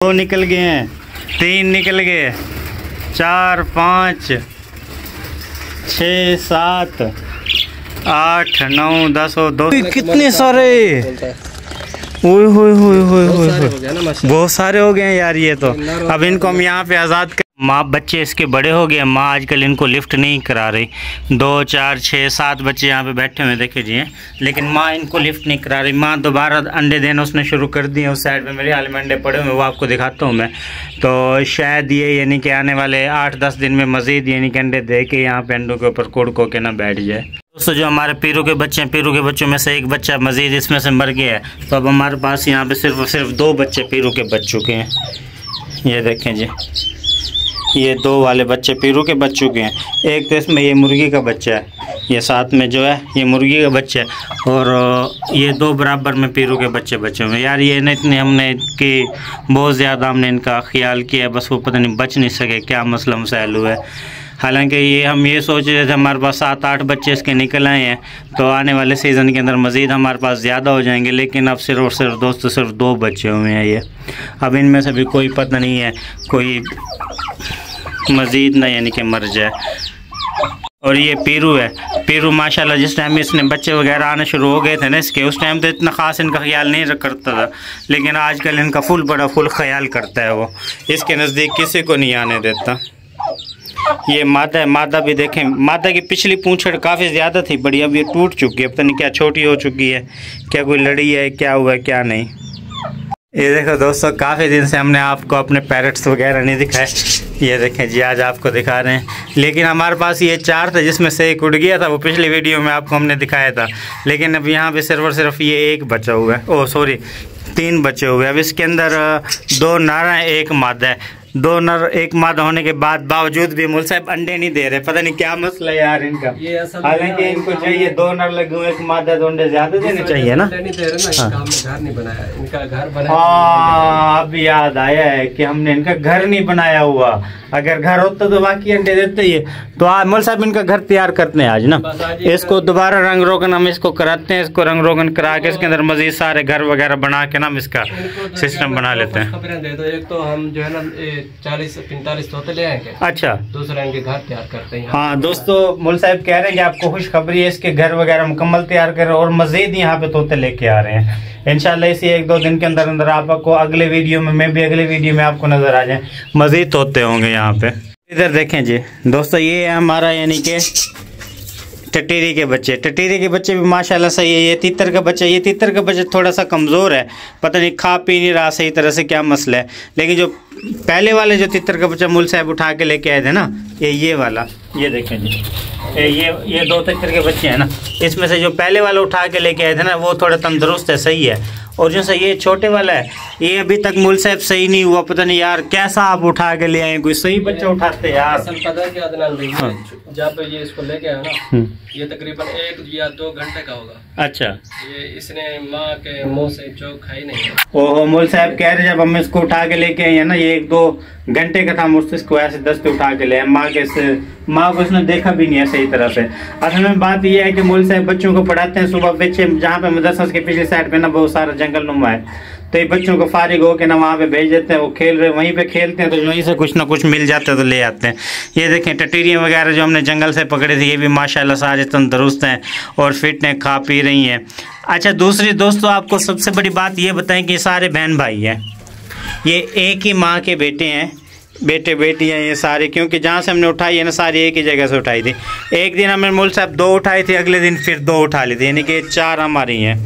2 निकल गए हैं, 3 निकल गए, 4 5 6 7 8 9 10 और 2। कितने सारे, ओए होए होए होए होए, बहुत सारे हो गए हैं यार। ये तो अब इनको हम यहाँ पे आज़ाद कर। माँ बच्चे इसके बड़े हो गए, माँ आजकल इनको लिफ्ट नहीं करा रही। 2 4 6 7 बच्चे यहाँ पे बैठे हुए देखे जी, लेकिन माँ इनको लिफ्ट नहीं करा रही। माँ दोबारा अंडे देना उसने शुरू कर दिए। उस साइड पे मेरे हाल में अंडे पड़े हुए, वो आपको दिखाता हूँ मैं। तो शायद ये यानी कि आने वाले 8-10 दिन में मज़ीद यानी कि अंडे दे के यहाँ पे अंडों के ऊपर कुड़ को के ना बैठ जाए। दोस्तों जो हमारे पीरू के बच्चे हैं, पीरू के बच्चों में से एक बच्चा मज़ीद इसमें से मर गया है। तो अब हमारे पास यहाँ पे सिर्फ 2 बच्चे पीरू के बच चुके हैं। ये देखें जी, ये 2 वाले बच्चे पीरू के बच चुके हैं। एक तो इसमें ये मुर्गी का बच्चा है, ये साथ में जो है ये मुर्गी का बच्चा है, और ये 2 बराबर में पीरू के बच्चे बचे हुए हैं। यार ये न इतने हमने कि बहुत ज़्यादा हमने इनका ख्याल किया, बस वो पता नहीं बच नहीं सके, क्या मसला मसाइल हुआ है। हालांकि ये हम ये सोच रहे थे हमारे पास 7-8 बच्चे इसके निकल आए हैं, तो आने वाले सीज़न के अंदर मज़ीद हमारे पास ज़्यादा हो जाएंगे, लेकिन अब सिर्फ और सिर्फ दोस्तों सिर्फ 2 बच्चे हुए हैं ये। अब इनमें से भी कोई पता नहीं है कोई मज़ीद ना यानी कि मर जाए। और ये पीरू है, पीरू माशाल्लाह जिस टाइम इसने बच्चे वगैरह आने शुरू हो गए थे ना इसके, उस टाइम तो इतना ख़ास इनका ख्याल नहीं करता था, लेकिन आजकल इनका फुल ख्याल करता है। वो इसके नज़दीक किसी को नहीं आने देता। ये मादा है, मादा भी देखें, मादा की पिछली पूंछड़ काफ़ी ज़्यादा थी बड़ी, अब ये टूट चुकी है, पता नहीं क्या छोटी हो चुकी है, क्या कोई लड़ी है, क्या हुआ है क्या नहीं। ये देखो दोस्तों, काफ़ी दिन से हमने आपको अपने पैरट्स वगैरह नहीं दिखाए। ये देखें जी, आज आपको दिखा रहे हैं। लेकिन हमारे पास ये 4 थे जिसमें से एक उड़ गया था, वो पिछली वीडियो में आपको हमने दिखाया था। लेकिन अब यहाँ पे सिर्फ और सिर्फ ये 1 बचा हुआ है, ओह सॉरी 3 बचे हुए। अब इसके अंदर 2 नर हैं, 1 मादा है। 2 नर 1 मादा होने के बाद बावजूद भी मुल साहब अंडे नहीं दे रहे, पता नहीं क्या मसला है यार इनका। हालांकि इनको चाहिए 2 नर लगे हुए, 1 मादा, तो अंडे ज्यादा देने चाहिए ना। नहीं दे रहे ना, घर नहीं बनाया, इनका घर बनाया। हाँ अब याद आया है कि हमने इनका घर नहीं बनाया हुआ, अगर घर होता तो बाकी अंडे देते ही। तो आज मुल साहब इनका घर तैयार करते हैं आज ना, इसको दोबारा रंग रोगन हम इसको कराते हैं, इसको रंग रोगन करा के इसके अंदर मजीद सारे घर वगैरह बना के ना हम इसका सिस्टम बना लेते हैं। खबरें दे दो, एक तो हम जो है ना 40-45 तोते ले आएंगे, अच्छा दूसरा इनके घर तैयार करते हैं। हाँ दोस्तों, मुल साहब कह रहे हैं कि आपको खुशखबरी है, इसके घर वगैरह मुकम्मल तैयार कर रहे हैं और मजीद यहाँ पे तोते लेके आ रहे हैं। इंशाल्लाह इसी 1-2 दिन के अंदर अंदर आपको अगले वीडियो में, मैं भी अगले वीडियो में आपको नजर आ जाए, मजीद तोते होंगे यहाँ पे। इधर देखें जी दोस्तों, ये है हमारा यानी कि टटीरी के बच्चे। टटीरी के बच्चे भी माशाल्लाह सही है। ये तीतर का बच्चा, ये तीतर का बच्चा थोड़ा सा कमज़ोर है, पता नहीं खा पी नहीं रहा सही तरह से, क्या मसला है। लेकिन जो पहले वाले जो तीतर का बच्चा मुल साहब उठा के लेके आए थे ना, ये वाला, ये देखें जी, ये 2 तीतर के बच्चे हैं ना, इसमें से जो पहले वाला उठा के लेके आए थे ना, वो थोड़ा तंदुरुस्त है, सही है। और जो ये छोटे वाला है, ये अभी तक मुल साहब सही नहीं हुआ, पता नहीं यार कैसा आप उठा के ले आए, कोई सही बच्चा उठाते यार। पता है क्या अदनान भाई, जब ये इसको लेके आया ना, ये तकरीबन 1 या 2 घंटे का होगा। अच्छा, ये इसने माँ के मुंह से जो खाई नहीं। ओहो, मुल साहब कह रहे जब हम इसको उठा के लेके आए ना, ये 1-2 घंटे का था, मुझसे इसको ऐसे 10 पे उठा के ले, माँ को इसने देखा भी नहीं है सही तरह से। असल में बात यह है कि मुल साहब बच्चों को पढ़ाते हैं सुबह पीछे, जहाँ पे मदरसा के पिछले साइड पे ना बहुत सारा जंगल नुमा है, तो ये बच्चों को फारिग हो के ना वहाँ पे भेज देते हैं, वो खेल रहे वहीं पे खेलते हैं, तो वहीं से कुछ ना कुछ मिल जाता है तो ले आते हैं। ये देखें टटीरियाँ वगैरह जो हमने जंगल से पकड़े थे, ये भी माशाल्लाह सारे तंदुरुस्त हैं और फिट हैं, खा पी रही हैं। अच्छा दूसरी दोस्तों, आपको सबसे बड़ी बात ये बताएं कि सारे बहन भाई हैं, ये एक ही माँ के बेटे हैं, बेटे बेटियाँ ये सारे, क्योंकि जहाँ से हमने उठाई है ना सारी एक ही जगह से उठाई थी। एक दिन हमने मुल साहब 2 उठाई थी, अगले दिन फिर 2 उठा ली थी, यानी कि 4 हमारी हैं।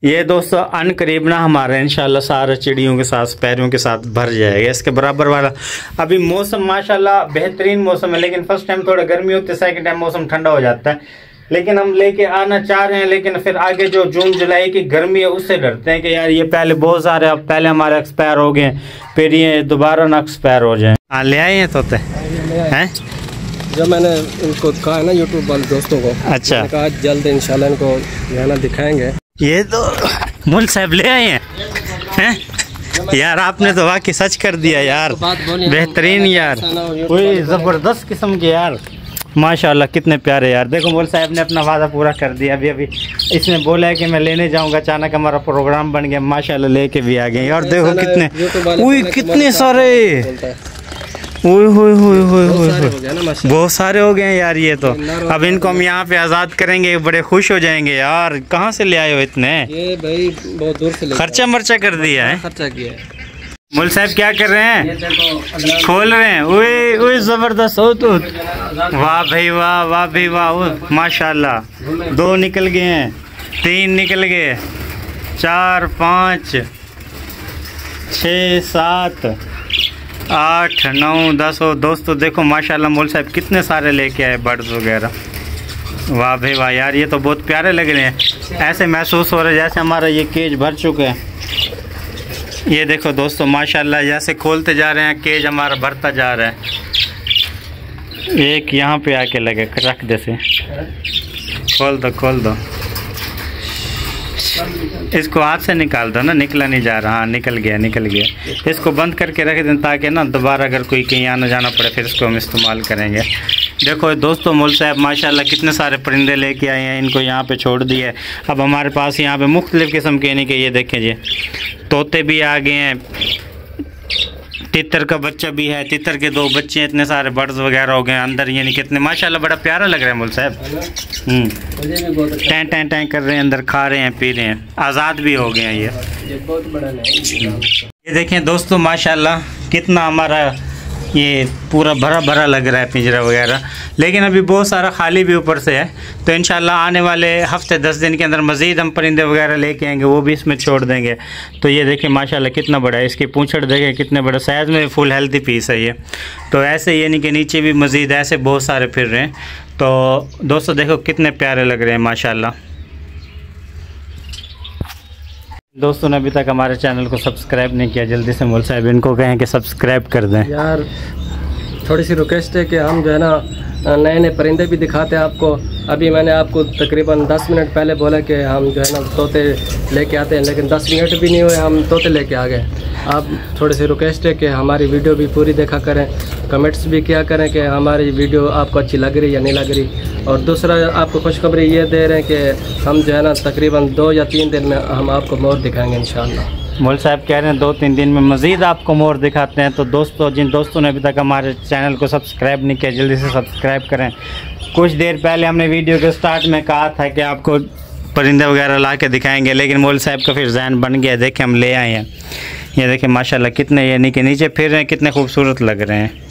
ये दोस्तों अनकरीब ना हमारा इंशाल्लाह सारे चिड़ियों के साथ, पैरों के साथ भर जाएगा, इसके बराबर वाला। अभी मौसम माशाल्लाह बेहतरीन मौसम है, लेकिन फर्स्ट टाइम थोड़ा गर्मी होती है, सेकंड टाइम मौसम ठंडा हो जाता है। लेकिन हम लेके आना चाह रहे हैं, लेकिन फिर आगे जो जून जुलाई की गर्मी है उससे डरते हैं कि यार ये पहले बहुत सारे, अब पहले हमारे एक्सपायर हो गए, फिर ये दोबारा ना एक्सपायर हो जाए। हाँ ले आए हैं तोते हैं, जब मैंने इनको कहा ना यूट्यूब वाले दोस्तों को, अच्छा कहा जल्द इंशाल्लाह इनको जो ना दिखाएंगे। ये तो मुल साहब ले आए हैं यार, आपने तो वाकई सच कर दिया यार, बेहतरीन यार, कोई जबरदस्त किस्म के यार। माशाल्लाह कितने प्यारे यार। देखो मोल साहब ने अपना वादा पूरा कर दिया। अभी इसने बोला है कि मैं लेने जाऊंगा, अचानक हमारा प्रोग्राम बन गया, माशाल्लाह लेके भी आ गए। और देखो कितने, उई कितने सारे, ओए होए होए होए होए, बहुत सारे हो गए हैं यार ये तो। अब इनको हम यहाँ पे आज़ाद करेंगे, बड़े खुश हो जाएंगे यार। कहाँ से ले आए हो इतने? ये भाई बहुत दूर से खर्चा मर्चा कर दिया है, खर्चा किया है। मोल साहब क्या कर रहे हैं? खोल रहे हैं। ओए ओए ज़बरदस्त हो तो, वाह भाई वाह, वाह भाई वाह, माशाल्लाह। 2 निकल गए हैं, 3 निकल गए, 4 5 6 7 8 9 10। और दोस्तों देखो माशाल्लाह मोल साहब कितने सारे लेके आए बर्ड्स वगैरह। वाह भाई वाह यार, ये तो बहुत प्यारे लग रहे हैं। ऐसे महसूस हो रहा है जैसे हमारा ये केज भर चुका है। ये देखो दोस्तों माशाल्लाह, जैसे खोलते जा रहे हैं केज हमारा भरता जा रहा है। एक यहाँ पे आके लगे, रख दे से, खोल दो खोल दो, इसको हाथ से निकाल दो ना, निकला नहीं जा रहा। हाँ निकल गया निकल गया। इसको बंद करके रख दें ताकि ना दोबारा अगर कोई कहीं आना जाना पड़े फिर इसको हम इस्तेमाल करेंगे। देखो दोस्तों मोल साहब माशाल्लाह कितने सारे परिंदे लेके आए हैं, इनको यहाँ पे छोड़ दिए। अब हमारे पास यहाँ पे मुख्तलिफ़ किस्म के यानी कि ये देखें जी, तोते भी आ गए हैं, तितर का बच्चा भी है, तितर के 2 बच्चे, इतने सारे बर्ड्स वगैरह हो गए अंदर, यानी कितने माशाल्लाह बड़ा प्यारा लग रहा है मोल साहब। टैं टैं टैं कर रहे हैं अंदर, खा रहे हैं पी रहे हैं, आज़ाद भी हो गए हैं ये बहुत बड़ा नहीं। ये देखें दोस्तों माशाल्लाह कितना हमारा ये पूरा भरा भरा लग रहा है पिंजरा वगैरह, लेकिन अभी बहुत सारा खाली भी ऊपर से है। तो इंशाल्लाह आने वाले हफ्ते 10 दिन के अंदर मज़ीद हम परिंदे वगैरह लेके आएंगे, वो भी इसमें छोड़ देंगे। तो ये देखें माशाल्लाह कितना बड़ा है, इसकी पूंछड़ देखें कितने बड़ा साइज़ में, फुल हेल्दी पीस है ये। तो ऐसे यानी कि नीचे भी मज़ीद ऐसे बहुत सारे फिर रहे हैं। तो दोस्तों देखो कितने प्यारे लग रहे हैं माशाल्लाह। दोस्तों ने अभी तक हमारे चैनल को सब्सक्राइब नहीं किया, जल्दी से मोल साहब इनको कहें कि सब्सक्राइब कर दें यार। थोड़ी सी रिक्वेस्ट है कि हम जो है ना नए नए परिंदे भी दिखाते हैं आपको। अभी मैंने आपको तकरीबन 10 मिनट पहले बोला कि हम जो है ना तोते लेके आते हैं, लेकिन 10 मिनट भी नहीं हुए हम तोते लेके आ गए। आप थोड़ी सी रिक्वेस्ट है कि हमारी वीडियो भी पूरी देखा करें, कमेंट्स भी किया करें कि हमारी वीडियो आपको अच्छी लग रही या नहीं लग रही। और दूसरा आपको खुशखबरी ये दे रहे हैं कि हम जो है ना तकरीबन 2 या 3 दिन में हम आपको मोर दिखाएंगे इंशाल्लाह। मोल साहब कह रहे हैं 2-3 दिन में मज़ीद आपको मोर दिखाते हैं। तो दोस्तों जिन दोस्तों ने अभी तक हमारे चैनल को सब्सक्राइब नहीं किया, जल्दी से सब्सक्राइब करें। कुछ देर पहले हमने वीडियो के स्टार्ट में कहा था कि आपको परिंदे वगैरह ला के दिखाएंगे, लेकिन मोल साहब का फिर ज़हन बन गया। देखें हम ले आए हैं, ये देखें माशाल्लाह कितने यानी कि नीचे फिर रहे हैं, कितने खूबसूरत लग रहे हैं।